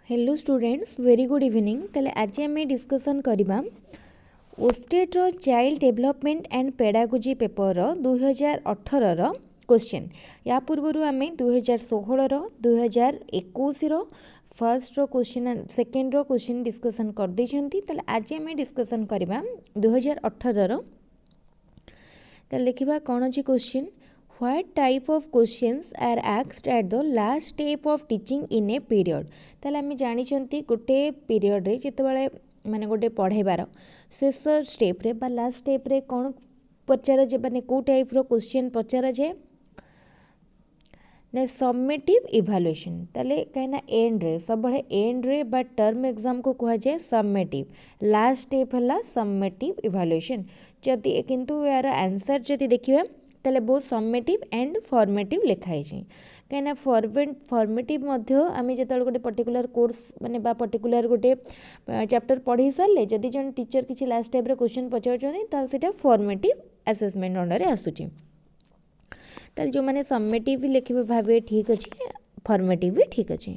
Hello students very good evening. ताले आज आम डिस्कसन करवा OSTET child development and pedagogy paper 2018 question. या पूर्व आम 2016 2021 first question second question discussion कर देछंती। ताले आज आम डिस्कसन करवा 2018 ताले देखिबा कौन अछि question. What type of questions are asked at the last step of teaching in a period? ताले आम जानी गोटे पीरियड रे जितेबाला माने गोटे पढ़ेबार शेष स्टेप रे बा लास्ट स्टेप रे कौन पचार जे माने को टाइप रो क्वेश्चन पचार जे ने सबमिटिव इवैल्यूएशन। ताले कहीं एंड रे सब एंड रे बा टर्म एग्जाम को कहा जाए सबमिटिव। लास्ट स्टेप है सबमिटिव इवैल्यूएशन। जदि किंतु यार आंसर जदि देखिबा ताले बहुत सबमिटिव एंड फॉर्मेटिव लिखाई कहीं फॉर्मेटिव आम जो गोटे पर्टिकुलर कोर्स माने बा पर्टिकुलर गोटे चैप्टर पढ़ी सारे जदि जन टीचर किसी लास्ट टाइप रे क्वेश्चन पचार फॉर्मेटिव असेसमेंट अंडर आसूची। ताल जो मैंने सबमिटिव भी लिखे भावे ठीक अच्छे फॉर्मेटिव भी ठीक अच्छे।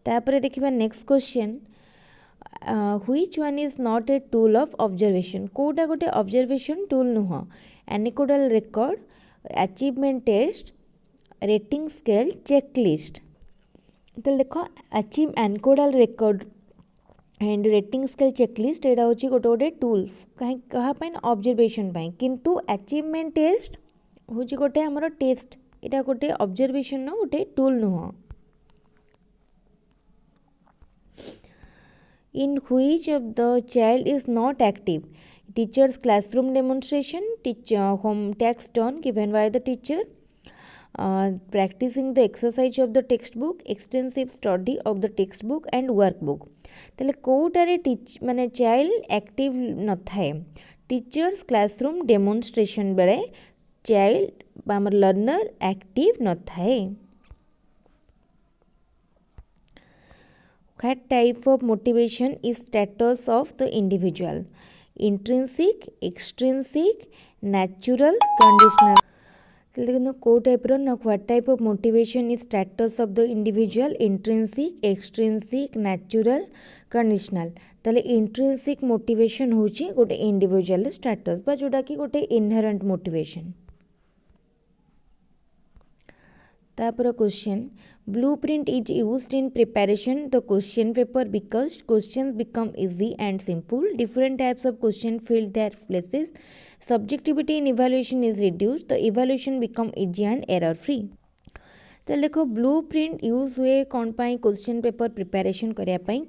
तापर देखिबा next question which one is not a tool of observation? कोटा गोटे observation tool नुह। एनिकोडल record, achievement test, rating scale, checklist। तो देखो achieve anecdotal record and rating scale checklist एटा होची गोटे गोटे टूल कहाँ ऑब्जर्वेशन पाई। किंतु अचीवमेंट टेस्ट होची गोटे हमर टेस्ट एटा गोटे ऑब्जर्वेशन नो गोटे टूल नुह। In which of the child is not active? Teacher's classroom demonstration, teacher home tasks done given by the teacher, practicing the exercise of the textbook, extensive study of the textbook and workbook। ताले कोटारे माने child active न थाए। Teachers classroom demonstration बेले child आमर learner active न थाए। What type of motivation is status of the individual? Intrinsic, extrinsic, natural, conditional। देखो को टाइप रो ना what type of motivation is status of the individual? Intrinsic, extrinsic, natural, conditional। ताले intrinsic motivation होची गोटे individual status बा जोटा कि गोटे inherent motivation। तापर question blueprint is used in preparation the question paper because questions become easy and simple, different types of question fill their places, subjectivity in evaluation is reduced, the evaluation become easy and error free। तो देखो blueprint use हुए कौन पाई question paper preparation करिया पाई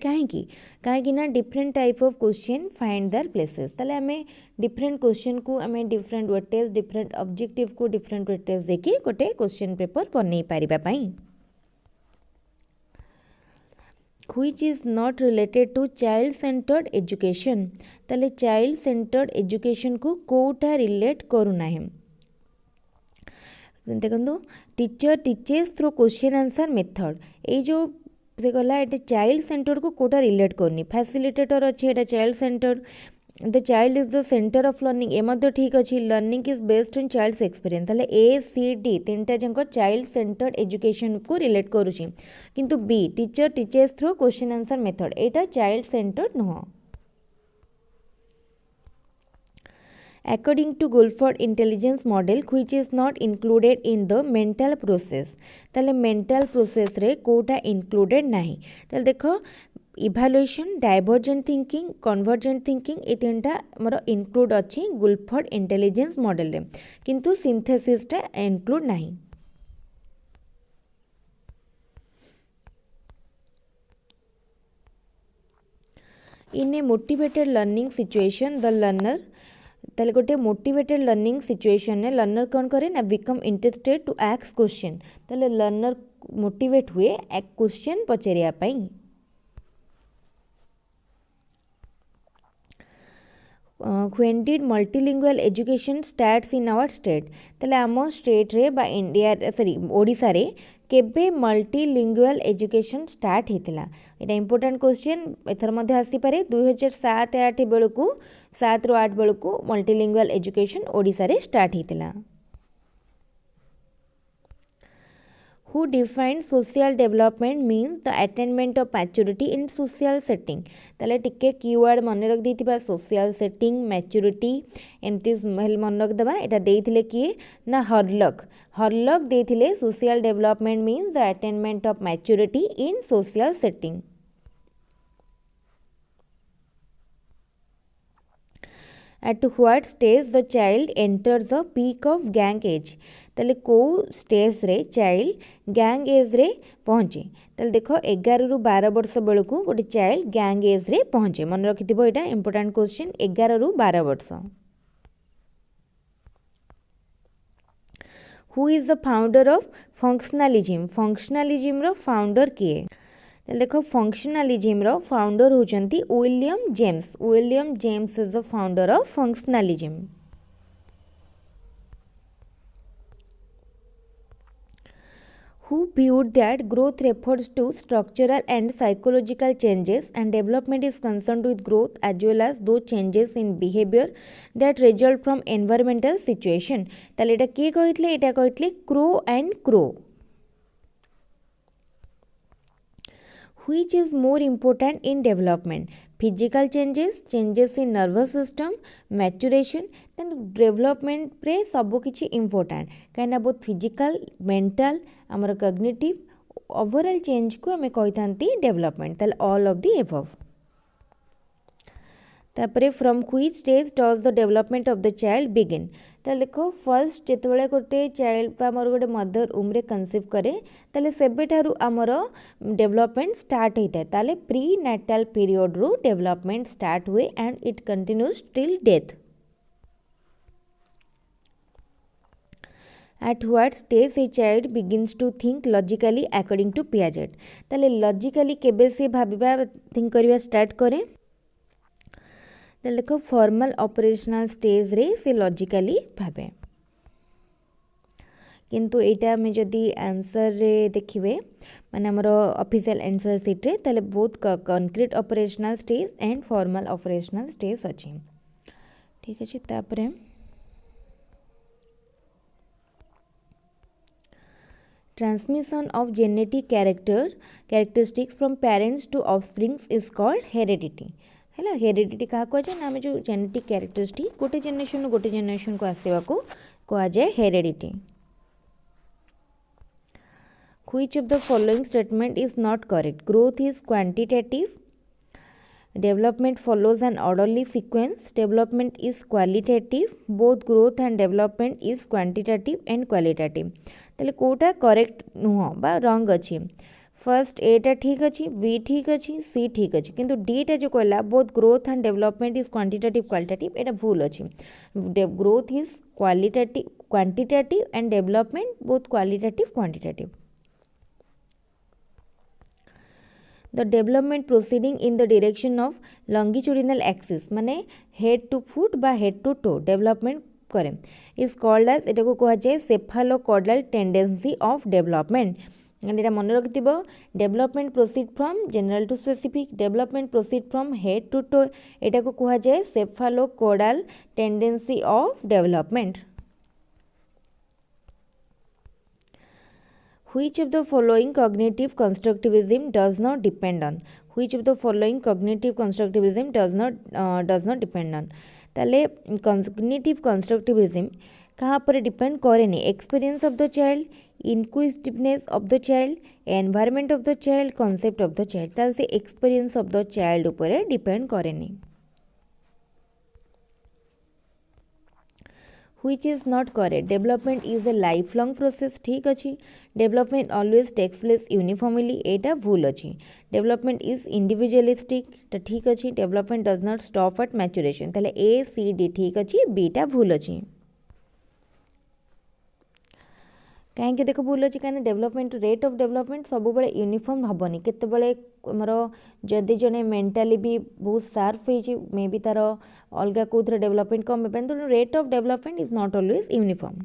कहीं ना different type of question find their places. ताले हमें डिफरेंट क्वेश्चन को हमें डिफरेंट वेटेज डिफरेंट ऑब्जेक्टिव को डिफरेंट वेटेज देखी गोटे क्वेश्चन पेपर बनै पारिबा पाई। Which is not related to child centered education? ताले चाइल्ड सेंटर्ड एजुकेशन को कोटा रिलेट करू नाही। देखो teacher teachers through question answer method ये जो से गला ये चाइल्ड सेंटर को कोटा रिलेट करनी। फैसिलिटेटर अच्छे ये child centre the child is the centre of learning A ठीक अच्छे। Learning is based on child's experience ताले ए सी डी तीनटा जंक चाइल्ड सेंटर्ड एजुकेशन को रिलेट करुची। किंतु B teacher teachers through question answer method एटा चाइल्ड सेंटर्ड नुह। According to Guilford intelligence model which is not included in the mental process? ताले mental process रे Kota included नहीं। ताले देखो evaluation divergent thinking convergent thinking ये तीनटा मोर इनक्लूड अच्छी गुल्फर्ड इंटेलिजेंस मॉडल रे किंतु सिंथेसिस टा इनक्लूड नहीं। In a motivated learning situation the learner ताले गोटे मोटिवेटेड लर्निंग सिचुएशन ने लर्नर कौन करे ना become interested to ask question. ताले लर्नर मोटिवेट हुए एक क्वेश्चन पचारिया पाई। When did multilingual education starts in our state? ताले आम स्टेट रे बा इंडिया सॉरी ओडिशा रे केबे मल्टीलिंगुअल एजुकेशन स्टार्ट होता? यहाँ इंपोर्टाट क्वेश्चन एथर मध्य आसी पारे 2007-8 बेलू 7 ରୁ 8 बेलू मल्टीलिंगुअल एजुकेशन ओडिशा रे स्टार्ट होता। Who defined social development means the attainment of maturity in social setting. ताले टिके कीवर्ड मन रख देथिबा social setting maturity एमती मन रख दबा एटा देथिले किए ना हरलक देथिले social development means the attainment of maturity in social setting. At what stage the child enters the peak of gang age. ताले को स्टेज रे चाइल्ड गैंग एज रे पहुँचे ताले देख 11 ରୁ 12 वर्ष बेलू गोटे चाइल्ड गैंग एज रे पहुँचे मन रखिथिबो एटा इंपोर्टेंट क्वेश्चन 11 ରୁ 12 वर्ष. Who is the founder of functionalism? Functionalism रो फाउंडर किए देखो फंक्शनलिज्म रो फाउंडर होचंती William James is the founder of functionalism. Who viewed that growth refers to structural and psychological changes and development is concerned with growth as well as those changes in behavior that result from environmental situation. ताले एटा के कहितले एटा कहितले Crow and Crow. Which is more important in development? Physical changes in nervous system, maturation. Then development pre सब किछि important कहीं बहुत physical, mental, आमर cognitive, overall change को हमें कही थांती development. ताले all of the above. तापरे from which stage does the development of the child begin. ताले देखो फर्स्ट जेतेबेले गोटे चाइल्ड बा हमर गोटे मदर उम रे कन्सीव करे ताले सेबे ठारू हमर डेवलपमेंट स्टार्ट होइता. ताले प्री नाटाल पीरियड रो डेवलपमेंट स्टार्ट हुए and it continues till death. At what stage a child begins to think logically according to Piaget. ताले लॉजिकली केबे से भाबिबा थिंक करिवा स्टार्ट करे देखो फॉर्मल ऑपरेशनल स्टेज रे से लॉजिकली भाबे. किंतु एटा में जदि आंसर रे देखिबे माने हमर ऑफिशियल आंसर शीट रे ताले both concrete operational stage and formal operational stage अछि. ठीक अछि. तापरे transmission of genetic characteristics from parents to offsprings is called heredity. है हेरिडिटी क्या कहुए ना आम जो जेनेटिक कैरेक्टरिस्टिक गोटे जेनेरेशन को आसवा को कहुए heredity. Which of the following statement is not correct? Growth is quantitative. Development follows an orderly sequence. Development is qualitative. Both growth and development is quantitative and qualitative. ताले Kota correct नुह बा रंग अच्छी. First एटा ठीक अच्छी, B ठीक अच्छी, सी ठीक अच्छी, किंतु डीटा जो कहला both growth and development is quantitative qualitative एटा भूल अच्छी. Growth is quantitative and development both qualitative quantitative. The development proceeding in the direction of longitudinal axis माने head to foot बा head to toe development करे is called as एटा को कहा जाए cephalocaudal tendency of development. एटा मन रखिथिबो development proceed from general to specific, development proceed from head to toe एटा को कहा जाए cephalocaudal tendency of development. Which of the following cognitive constructivism does not depend on? Which of the following cognitive constructivism does not depend on? ताले cognitive constructivism कहाँ पर depend करेनी. Experience of the child, inquisitiveness of the child, environment of the child, concept of the child. ताले से experience of the child ऊपर depend करेनी. Which is not correct? Development is a lifelong process. ठीक अच्छी. Development always takes place uniformly. एटा भूल अच्छी. Development is individualistic. ता ठीक अच्छी. Development does not stop at maturation. ताले A, C, D ठीक अच्छी. B टा भूल अच्छी. कहीं देख भूल अच्छी कहीं डेवलपमेंट रेट ऑफ डेवलपमेंट सब बड़े यूनिफॉर्म हेनी. केतबेले आमर जदि जड़े मेंटाली भी बहुत शार्प हो मे बी तार अलग कौन डेवलपमेंट कम तो rate of development is not always uniform.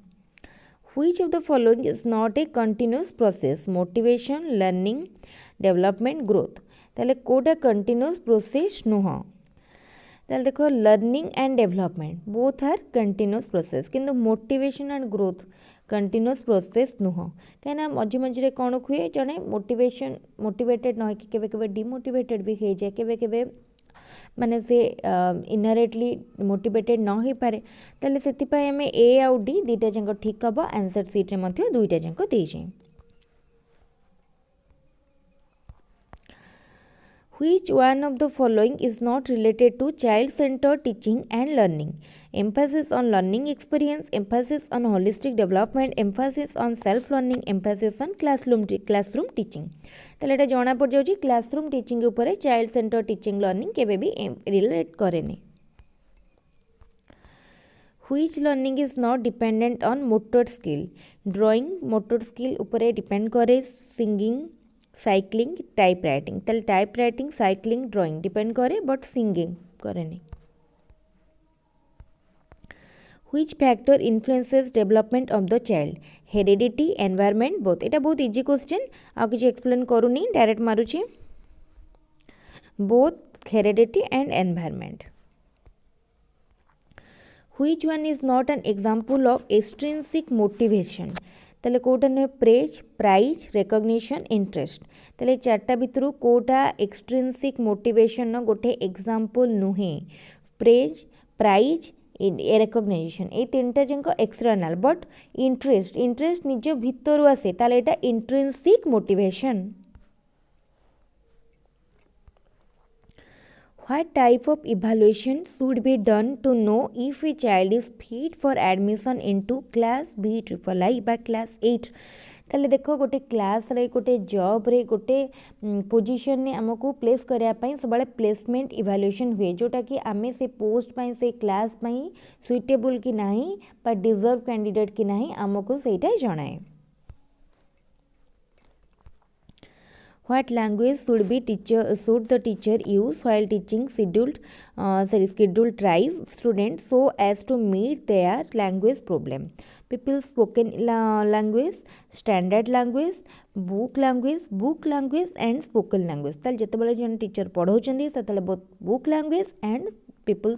Which of the following is not a continuous process? Motivation, learning, development, growth. ताले कोटा continuous process नुह. ताले देखो learning and development both are continuous process किंतु motivation and growth continuous process नुह कहीं मझे मझे कौन हुए जड़े मोटिवेटेड न कि केवे डिमोटिवेटेड भी हो जाए केवे माने से इनहेरेटली मोटिवेटेड न हो पारे ताले से आम ए आउ डी दुईटा जाक ठीक हम आंसर सीट्रे दुईटा जाक देजे Which one of the following is not related to child-centered teaching and learning? Emphasis on learning experience, emphasis on holistic development, emphasis on self-learning, emphasis on classroom teaching. तो ये जना पड़ जाऊँ क्लासरूम टीचिंग उपरे child centre teaching learning केबे भी relate करेनी. Which learning is not dependent on motor skill? Drawing motor skill उपरे depend करे, singing, साइक्लिंग, टाइप राइटिंग. ताले type writing, cycling, drawing depend करे बट सिंगिंग करे नहीं. Which factor influences development of the child? Heredity, environment, both. एटा बहुत easy question आ किसी explain करूनी डायरेक्ट मारुची. Both heredity and environment. Which one is not an example of extrinsic motivation? ताले कोटा नुहे प्रेज, प्राइज, रेकग्निशन, इंटरेस्ट. ताले चार्टा भितर Kota extrinsic motivation गोटे एग्जांपल नुहे. प्रेज, प्राइज, रेकग्नाइजेशन ये तीनटा जाक एक्सटर्नाल बट इंटरेस्ट निज भितर आसे ताले एटा intrinsic motivation. What type of evaluation should be done to know if a child is fit for admission into class BIII by class 8? ताले देखो गोटे क्लास रे गोटे जॉब रे गोटे पोजीशन ने आमको प्लेस करने सब प्लेसमेंट इवैल्यूएशन हुए जोटा कि आमे से पोस्ट पाई से क्लास पाई सुइटेबल कि नहीं बा डिजर्व कैंडिडेट कि नहीं आमको सेटा जणाए. What language should the teacher use while teaching scheduled tribe students so as to meet their language problem? People spoken language, standard language, book language and spoken language. ताल जते बेले जन teacher पढ़ाउछंदी सेतले book language and people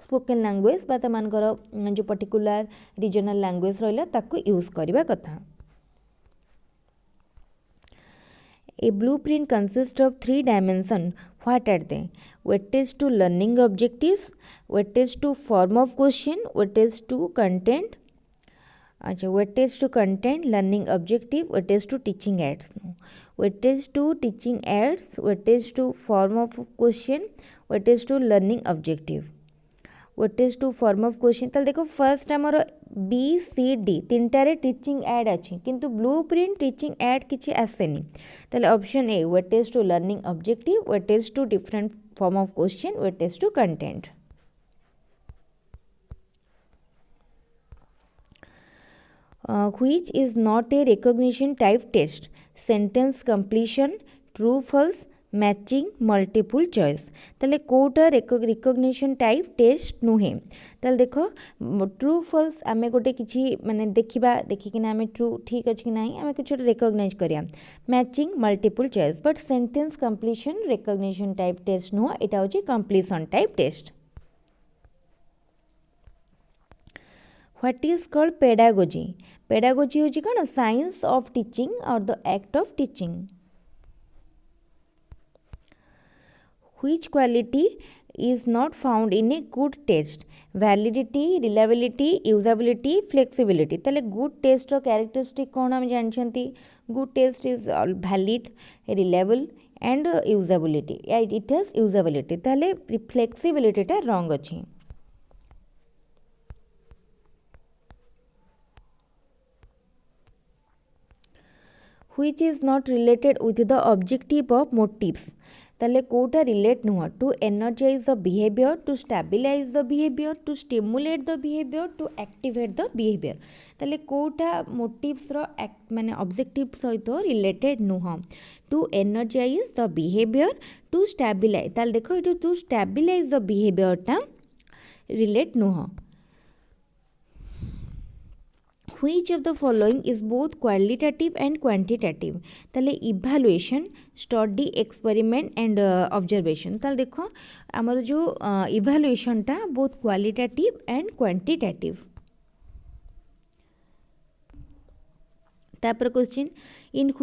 spoken language बा तमानकर जो particular regional language रहला ताको use करबा कथा. A blueprint consists of 3 dimensions. What are they? Weightage to learning objectives, weightage to form of question, weightage to content. Weightage to content, learning objective, weightage to teaching aids. Weightage to teaching aids, weightage to form of question, weightage to learning objective. Weightage to form of question. ताल देखो first आमर BCD तीनटारे teaching add अच्छी किंतु blueprint teaching add किसी आसेनी. ताले option A weightage to learning objective, weightage to different form of question, weightage to content. Which is not a recognition type test? Sentence completion, true false, matching, multiple choice. ताले Kota recognition type test नुहे. ताले देखो true false आमे गोटे किछि माने देखिकिना आमे true ठीक अछि कि नाही आमे कुछ रिकग्नाइज करिया. Matching, multiple choice but sentence completion recognition type test नुह एटा होछि completion type test. What is called pedagogy? Pedagogy होछि कोन साइंस ऑफ टीचिंग और the act of teaching. Which quality is not found in a good test? Validity, reliability, usability, flexibility. ताले good test रो characteristic कौन हम जानछंती? Good test is valid, reliable and usability. It has usability. ताले flexibility टा wrong अछि. Which is not related with the objective of motives? ताले कोटा relate नुह. To energise the behaviour, to stabilise the behaviour, to stimulate the behaviour, to activate the behaviour. ताले कोटा motives रो माने ऑब्जेक्टिव सहित रिलेटेड नुह. To energise the behaviour, to stabilise. ताले देखो ये टू स्टेबिलाइज द बिहेवियर टा रिलेट नुह. Which of the following is both qualitative and quantitative? ताले evaluation, study, experiment and observation. ताले देखो आमर जो इवैल्यूएशन टा बोथ क्वालिटेटिव एंड क्वांटिटेटिव. तापर question in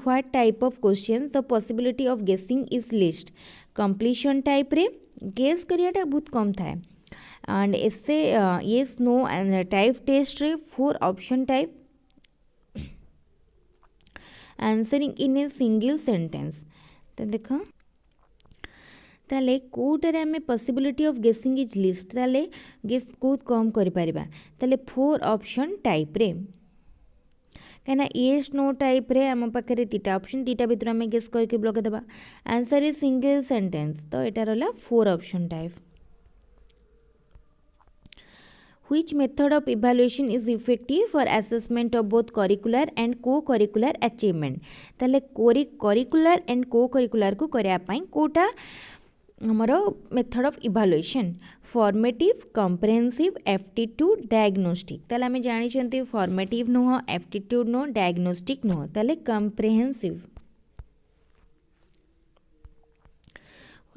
what type of question the possibility of guessing is least completion type रे guess करियाटा बहुत कम थाए and essay yes no type test रे 4 option type answering in a single sentence तो देख ताले कोटारे आम possibility of guessing is least ताले गेस बहुत कम कर पारिबा ताले 4 ऑप्शन टाइप रे कहीं येस नो टाइप रे आम पाखे दीटा ऑप्शन दीटा भितर आम गेस करके लगे आंसर इज सिंगल सेंटेंस तो यहाँ रहा 4 option type Which method of evaluation is effective for assessment of both curricular and co-curricular achievement? ताले curricular and co-curricular को करया पाई कोटा हमारा method of evaluation formative comprehensive aptitude diagnostic ताले आमे जानी चंती फॉर्मेटिव नुह एप्टीट्यूड नुह डायग्नोस्टिक नुह ताले comprehensive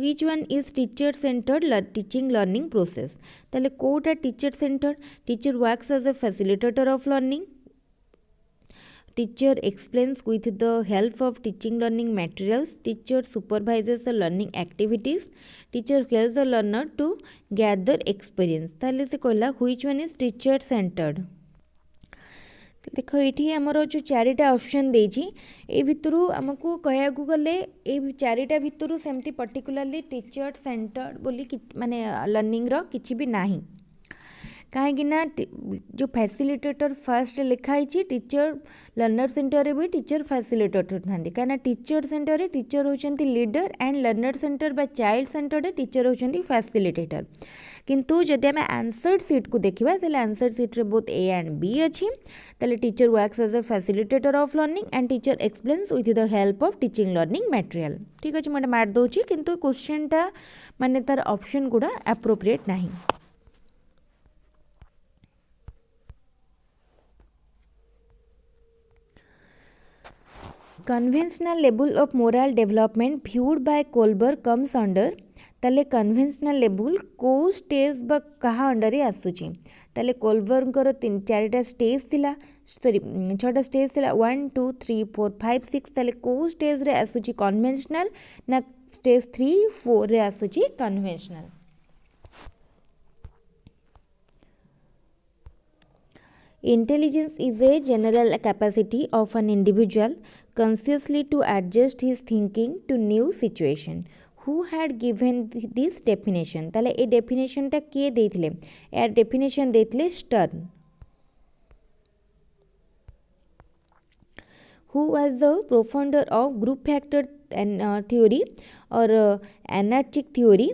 Which one is teacher centered teaching learning process? ताले Kota teacher centered teacher works as a facilitator of learning. Teacher explains with the help of teaching learning materials. Teacher supervises the learning activities. Teacher helps the learner to gather experience. ताले से कहला which one is teacher centered? देख ये आमर जो चारिटा option देजी ए भितरु आमको कहया गले ए चारिटा भितरु सेमती पर्टिकुलरली टीचर सेंटर्ड बोली माने लर्निंग रो किछि भी नाही कहीं जो फैसिलिटेटर फर्स्ट लिखाई टीचर लर्नर सेंटर भी टीचर फैसिलिटेटर था कहीं टीचर सेंटर टीचर होती लीडर एंड लर्नर सेंटर बा चाइल्ड सेंटर टीचर होती फैसिलिटेटर किंतु जदि आम आंसर सीट को देखा आंसर सीट्रे बोथ ए एंड बी अच्छी teacher works as a facilitator of learning and teacher explains with the help of teaching learning material ठीक अच्छे मुझे मार दूसरी किंतु क्वेश्चन टा माने तार ऑप्शन गुड़ा एप्रोप्रिएट नहीं conventional level of moral development viewed by Kohlberg comes under ताले conventional level को स्टेज बा कहा अंडर रे आसुची ताले कोलबर्ग कर 3-4टा स्टेज थिला सॉरी 6टा स्टेज थिला 1 2 3 4 5 6 ताले को स्टेज रे आसुची कन्वेंशनल ना स्टेज 3 4 रे आसुची conventional Intelligence is a general capacity of an individual consciously to adjust his thinking to new situation. Who had given this definition? ताले ए definition टा किए देथिले यार definition देथिले Stern. Who was the profounder of group factor theory or anarchic theory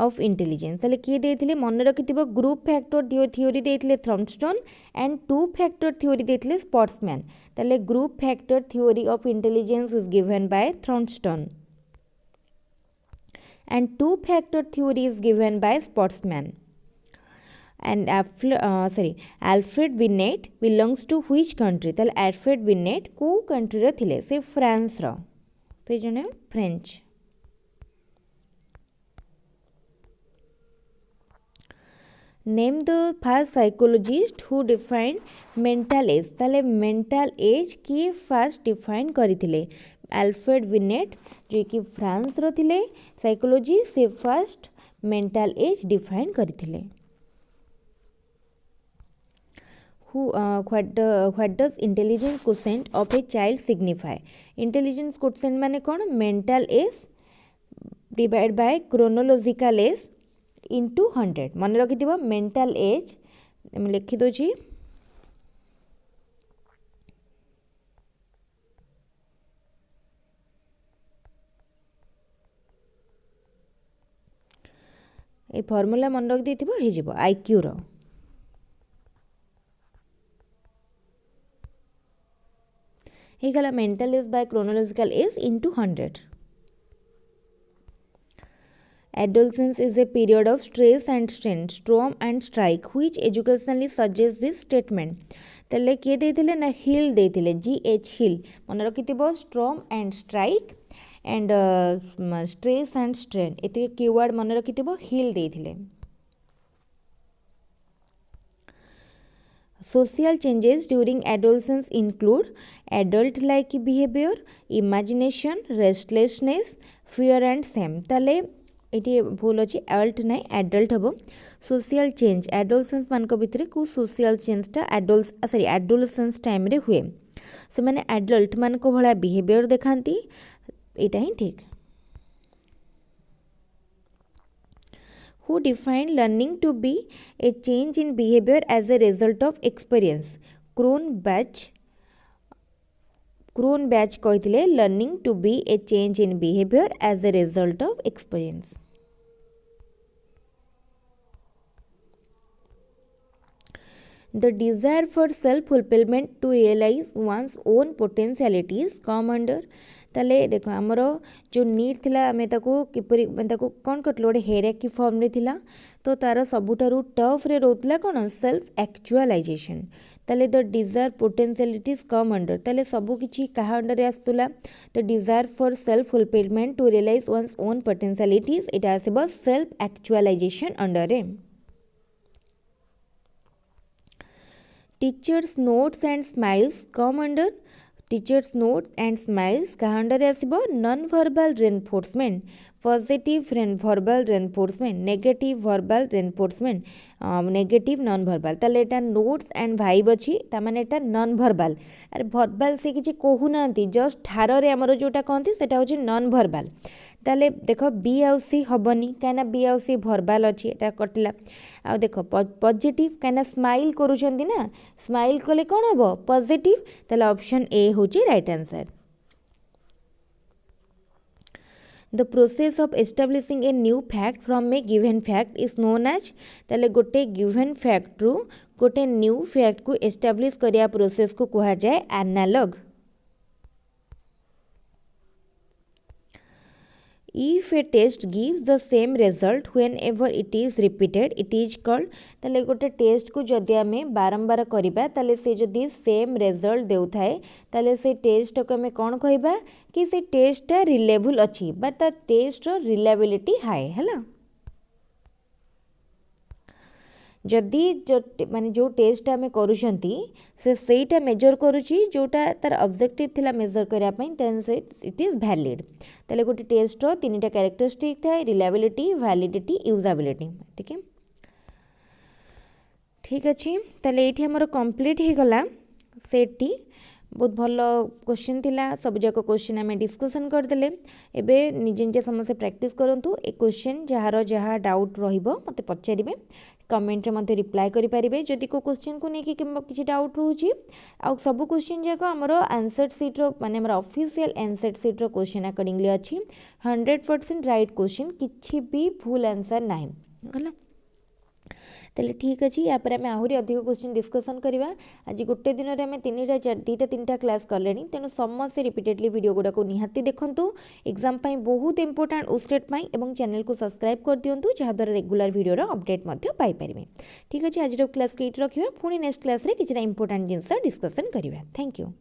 of intelligence ताले किए देथिले मन रखिथिबो group factor theory देथिले Thurstone and two factor theory देथिले स्पॉट्समैन ताले group factor theory of intelligence is given by Thurstone and two factor theory is given by Sportsman and Alfred Binet belongs to which country ताले Alfred Binet को country रे थिले से France रो तो जने French Name the first psychologist who defined mental age ताले mental age किए first define करिथिले Alfred Binet जो कि फ्रांस रो थिले साइकोलॉजी से फर्स्ट मेंटल एज डिफाइन करिथिले what does intelligence quotient of a child signify intelligence quotient माने कौन mental age divide by chronological age into 100 मन रखिथिबो मेंटल एज हम लिखि दोची ए फॉर्मूला मन रख देथिबो हे जिवो आईक्यू रो हे गला mental as by chronological age into 100 Adolescence is a period of stress and strain, storm and strike, which educationally suggests this statement. तले किए देथिले ना हिल देथिले GH हिल मन रखिथिबो storm and strike and stress and strain एते keyword मन रखिथिबो हिल देथिले Social changes during adolescence include adult like behavior, imagination, restlessness, fear and shame. ताले ये भूल अच्छी adult ना adult हम social change adolescence मान को भितर को social change टा adolescence टाइम रे हुए से माने adult मान को भला behavior देखांती इटा ही ठीक. Who defined learning to be a change in behavior as a result of experience? Cronbach कहते learning to be a change in behavior as a result of experience. The desire for self-fulfillment to realize one's own potentialities come under ताले देखो आमर जो need थिला आमे ताको किपरि ताको कोन करतलो गोटे हेरार्की फॉर्म रे थिला तो तार सबुठारु टफ रे रोतला कोन सेल्फ एक्चुअलाइजेशन ताले the desire potentialities come under ताले सबु किछि कहा अंडर रे आस्तुला the desire for self fulfilment to realise one's own potentialities it आसीबो सेल्फ एक्चुअलाइजेशन अंडर रे. Teachers notes and smiles come under teachers notes and smiles कहाँ अंडर आसीबो non verbal reinforcement positive verbal reinforcement negative verbal reinforcement negative non verbal ताले एटा notes and vibe अछि ता माने एटा non verbal अरे verbal से किछि कहू नांती जस्ट ठार रे हमर जोटा कहंती सेटा होछि नॉन वर्बल ताले देखो बी आउ सी हबनी काना बी आउ सी वर्बल अछि एटा कटला आ देखो पॉजिटिव काना स्माइल करूछंती ना स्माइल कले कोन हबो पॉजिटिव ताले ऑप्शन ए होछि right answer. The process of establishing a new fact from a given fact is known as ताले गोटे given fact रू गोटे new fact को establish करिया process को कहा जाए analog. If a test gives the same result whenever it is repeated it is called ताले गोटे टेस्ट को जदि आमे बारंबार करिबा ताले से जदि सेम रिजल्ट देउ थाए ताले से टेस्ट को आमे कोन कहबा कि से टेस्ट टा रिलेबल अछि बट द टेस्ट रो रिलेबिलिटी हाई हैला. जदि जो माने जो टेस्ट आमे करूछंती से सेटा मेजर करूची जोटा तार ऑब्जेक्टिव थिला मेजर करिया पई देन से इट इज वैलिड ताले गोटे टेस्ट रो तीनटा कैरेक्टरिस्टिक थाए रिलायबिलिटी वैलिडिटी यूजेबिलिटी ठीक है. ठीक अच्छे ताले एठी हमर कंप्लीट हे गला सेटटी बहुत भल क्वेश्चन थिला सब जाक क्वेश्चन आम डिस्कसन करदेले एबे निजे निजे समस्त प्रैक्टिस करंतु ए क्वेश्चन जहार जहाँ डाउट रहिबो मते पचारिबे कमेंट रे मते रिप्लाई करि परिबे जदि को क्वेश्चन को नेकी किछि डाउट रहउची आ सब क्वेश्चन जाक हमर आंसर शीट रो माने हमर ऑफिशियल आंसर शीट रो क्वेश्चन अकॉर्डिंगली अछि 100% राइट क्वेश्चन किछि भी भूल आंसर नाही होला. ताले ठीक अच्छे यापर आम आहरी अधिक क्वेश्चन डिस्कसन करवा आज गोटे दिन में आम तीनटा क्लास कले तेणु समस्त रिपीटेडली वीडियो गुड़ाक निहाती देखूँ एग्जाम बहुत इंपोर्टेंट ओस्टेट और चैनल को सब्सक्राइब कर दिंतु जहाँद्वारा रेगुलर वीडियो अपडेट पाइपर. ठीक अच्छे आज क्लास को ये रखा पुणी नेक्स्ट क्लास किसी इंपोर्टेंट जिनस डिस्कसन करवा. Thank you.